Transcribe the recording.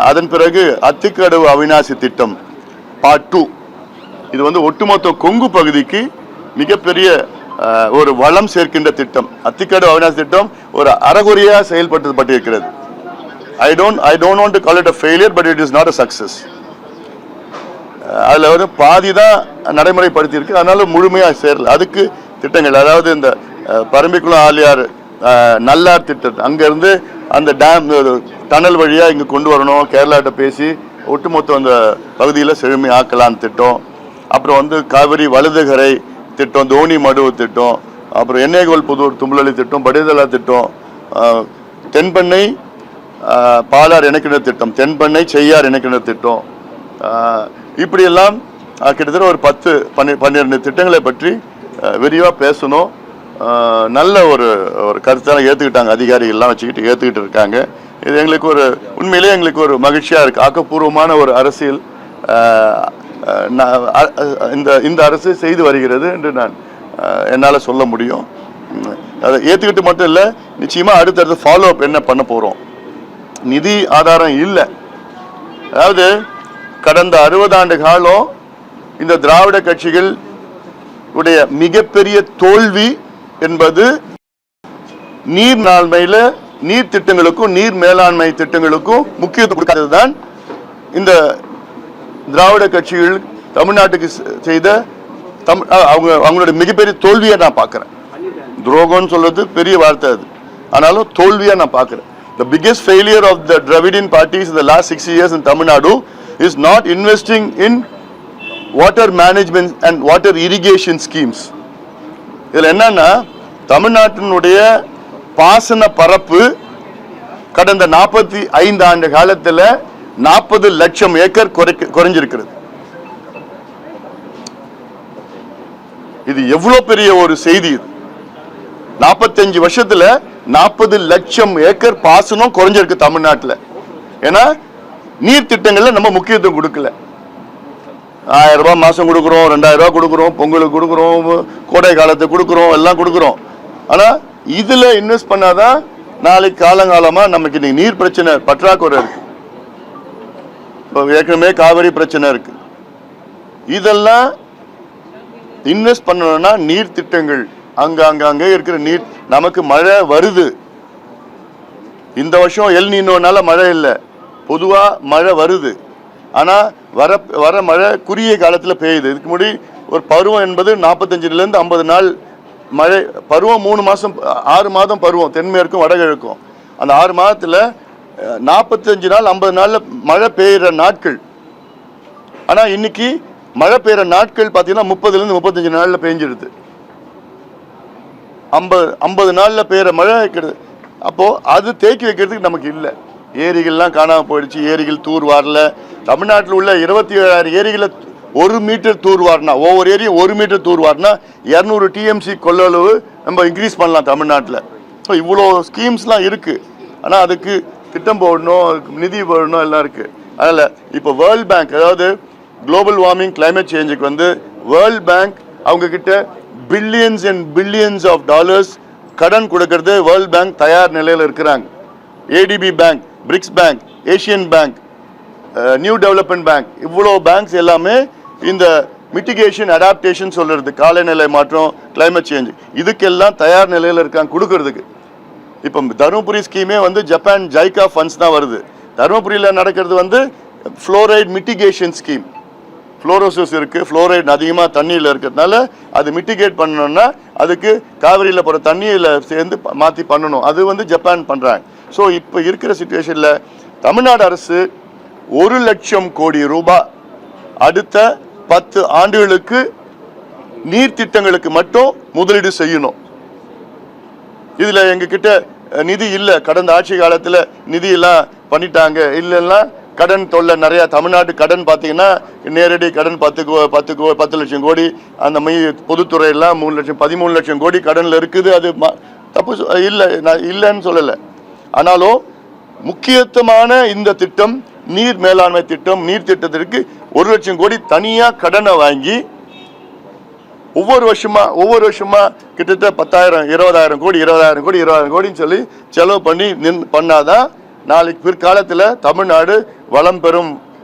அதன் பிறகு அத்திக்கடவு அவிநாசி திட்டம் பார்ட் 2. இது வந்து ஒட்டுமொத்த கொங்கு பகுதிக்கு மிகப்பெரிய ஒரு வளம் சேர்க்கின்ற திட்டம். அத்திக்கடவு அவிநாசி திட்டம் ஒரு அறகுறையாக செயல்பட்டிருக்கிறது. I don't want to call it a failure, but it is not a success. அதில் வந்து பாதி தான் நடைமுறைப்படுத்தி இருக்கு, அதனால முழுமையாக சேரல. அதுக்கு திட்டங்கள், அதாவது இந்த பரம்பிக்குளம் ஆலியார் நல்லார் திட்டம், அங்கேருந்து அந்த டேம் டனல் வழியாக இங்கே கொண்டு வரணும், கேரளாட்ட பேசி ஒட்டுமொத்த அந்த பகுதியில் செழுமை ஆக்கலான்னு திட்டம். அப்புறம் வந்து காவிரி வலதுகரை திட்டம், தோனி மடுவு திட்டம், அப்புறம் எண்ணெய்கோல் புதூர் தும்பலி திட்டம், படிதலா திட்டம், தென்பெண்ணை பாலார் இணைக்கின்ற திட்டம், தென்பெண்ணை செய்யார் இணைக்கின்ற திட்டம், இப்படியெல்லாம் கிட்டத்தட்ட ஒரு 10-12 திட்டங்களை பற்றி விரிவாக பேசணும். நல்ல ஒரு கருத்தான ஏற்றுக்கிட்டாங்க, அதிகாரிகள்லாம் வச்சுக்கிட்டு ஏற்றுக்கிட்டு இருக்காங்க. இது எங்களுக்கு ஒரு உண்மையிலே எங்களுக்கு ஒரு மகிழ்ச்சியாக இருக்குது. ஆக்கப்பூர்வமான ஒரு அரசியல் இந்த அரசு செய்து வருகிறது என்று என்னால் சொல்ல முடியும். அதை ஏற்றுக்கிட்டு மட்டும் இல்லை, நிச்சயமாக அடுத்தடுத்து ஃபாலோ அப் என்ன பண்ண போகிறோம். நிதி ஆதாரம் இல்லை. அதாவது கடந்த 60 ஆண்டு காலம் இந்த திராவிட கட்சிகள் உடைய மிகப்பெரிய தோல்வி என்பது நீர் மேலாண்மையில், நீர் திட்டங்களுக்கும் நீர் மேலாண்மை திட்டங்களுக்கும் முக்கியத்துவம் கொடுக்காததுதான் இந்த திராவிட கட்சிகள் தமிழ்நாட்டுக்கு செய்த அவங்களுடைய மிகப்பெரிய தோல்வியை நான் பார்க்கிறேன். துரோகம்னு சொல்றது பெரிய வார்த்தை, அது ஆனாலும் தோல்வியா நான் பார்க்கிறேன். The biggest failure of the Dravidian parties in the last 6 years in Tamil Nadu is not investing in water management and water irrigation schemes. இதில் என்னன்னா, தமிழ்நாட்டினுடைய பாசன பரப்பு கடந்த 45 ஆண்டு காலத்தில் 40 லட்சம் ஏக்கர் குறைஞ்சிருக்கிறது. இது எவ்வளவு பெரிய ஒரு செய்தி! இது 45 வருஷத்துல 40 லட்சம் ஏக்கர் பாசனம் குறைஞ்சிருக்கு தமிழ்நாட்டில். ஏன்னா நீர் திட்டங்கள்ல நம்ம முக்கியத்துவம் கொடுக்கல. 1000 ரூபாய் மாசம் கொடுக்குறோம், 2000 ரூபாய் கொடுக்குறோம், பொங்கலுக்கு கொடுக்குறோம், கோடை காலத்துக்கு கொடுக்குறோம், எல்லாம் கொடுக்குறோம். ஆனா இதுல இன்வெஸ்ட் பண்ணாதான் நாளைக்கு காலங்காலமா நமக்கு இன்னைக்கு நீர் பிரச்சனை பற்றாக்குறை இருக்கு. இப்போ ஏற்கனவே காவிரி பிரச்சனை இருக்கு. இதெல்லாம் இன்வெஸ்ட் பண்ணணும்னா நீர் திட்டங்கள், அங்கே இருக்கிற நீர், நமக்கு மழை வருது. இந்த வருஷம் எல் நீனோனால மழை இல்லை, பொதுவா மழை வருது. ஆனா வர மழை குறுகிய காலத்தில் பெய்யுது. இதுக்கு முன்னாடி ஒரு பருவம் என்பது 45 to 50 நாள் மழை பருவம், 3 மாதம் 6 மாதம் பருவம், தென்மேற்கும் வடகிழக்கும். அந்த 6 மாதத்தில் 45 நாள் 50 நாள்ல மழை பெய்கிற நாட்கள். ஆனா இன்னைக்கு மழை பெய்கிற நாட்கள் பார்த்தீங்கன்னா 30 to 35 நாள்ல பெஞ்சிருது. 50 நாள்ல பெய்கிற மழை கிடையாது. அப்போ அது தேக்கி வைக்கிறதுக்கு நமக்கு இல்லை. ஏரிகள்லாம் காணாமல் போயிடுச்சு, ஏரிகள் தூர் வாரல. தமிழ்நாட்டில் உள்ள 27,000 ஏரிகளை 1 மீட்டர் தூர் வாரினா, ஒவ்வொரு ஏரியும் 1 மீட்டர் தூர் வாரினா 200 TMC கொள்ளளவு நம்ம இன்க்ரீஸ் பண்ணலாம் தமிழ்நாட்டில். ஸோ இவ்வளோ ஸ்கீம்ஸ்லாம் இருக்குது. ஆனால் அதுக்கு திட்டம் போடணும், அதுக்கு நிதி போடணும், எல்லாம் இருக்குது. அதனால் இப்போ வேர்ல்ட் பேங்க், அதாவது குளோபல் வார்மிங் கிளைமேட் சேஞ்சுக்கு வந்து வேர்ல்ட் பேங்க் அவங்கக்கிட்ட billions and billions of dollars கடன் கொடுக்கறது வேர்ல்ட் பேங்க் தயார் நிலையில் இருக்கிறாங்க. ADB bank, BRICS bank, Asian bank, new development bank, இவ்வளோ பேங்க்ஸ் எல்லாமே இந்த மிட்டிகேஷன் அடாப்டேஷன் சொல்றது, காலநிலை மாற்றம், கிளைமேட் சேஞ்ச், இதுக்கெல்லாம் தயார் நிலையில் இருக்காங்க கொடுக்கறதுக்கு. இப்போ தருமபுரி ஸ்கீமே வந்து ஜப்பான் ஜைகா ஃபண்ட்ஸ் தான் வருது. தருமபுரியில் நடக்கிறது வந்து ஃப்ளோரைட் மிட்டிகேஷன் ஸ்கீம். ஃப்ளோரோசிஸ் இருக்குது, ஃப்ளோரைட் அதிகமாக தண்ணியில் இருக்கிறதுனால அது மிட்டிகேட் பண்ணணும்னா அதுக்கு காவிரியில் போகிற தண்ணியில் சேர்ந்து மாற்றி பண்ணணும். அது வந்து ஜப்பான் பண்ணுறாங்க. ஸோ இப்போ இருக்கிற சிச்சுவேஷனில் தமிழ்நாடு அரசு 1 லட்சம் கோடி ரூபாய் அடுத்த 10 ஆண்டுகளுக்கு நீர் திட்டங்களுக்கு மட்டும் முதலீடு செய்யணும். இதில் எங்ககிட்ட நிதி இல்லை. கடந்த ஆட்சி காலத்தில் நிதி எல்லாம் பண்ணிட்டாங்க. இல்லைன்னா கடன் தொல்லை நிறையா. தமிழ்நாட்டு கடன் பார்த்தீங்கன்னா நேரடி கடன் 10 லட்சம் கோடி, அந்த பொதுத்துறையெல்லாம் 3 லட்சம் 13 லட்சம் கோடி கடனில் இருக்குது. அது தப்பு இல்லை, நான் இல்லைன்னு சொல்லலை. ஆனாலும் முக்கியத்துவமான இந்த திட்டம் நீர் மேலாண்மை திட்டம், நீர் திட்டத்திற்கு 1 லட்சம் கோடி தனியாக கடனை வாங்கி ஒவ்வொரு வருஷமா கிட்டத்தட்ட 10,000 20,000 கோடி 20,000 கோடி 20,000 கோடின்னு சொல்லி செலவு பண்ணாதான் நாளைக்கு பிற்காலத்தில் தமிழ்நாடு வளம் பெறும்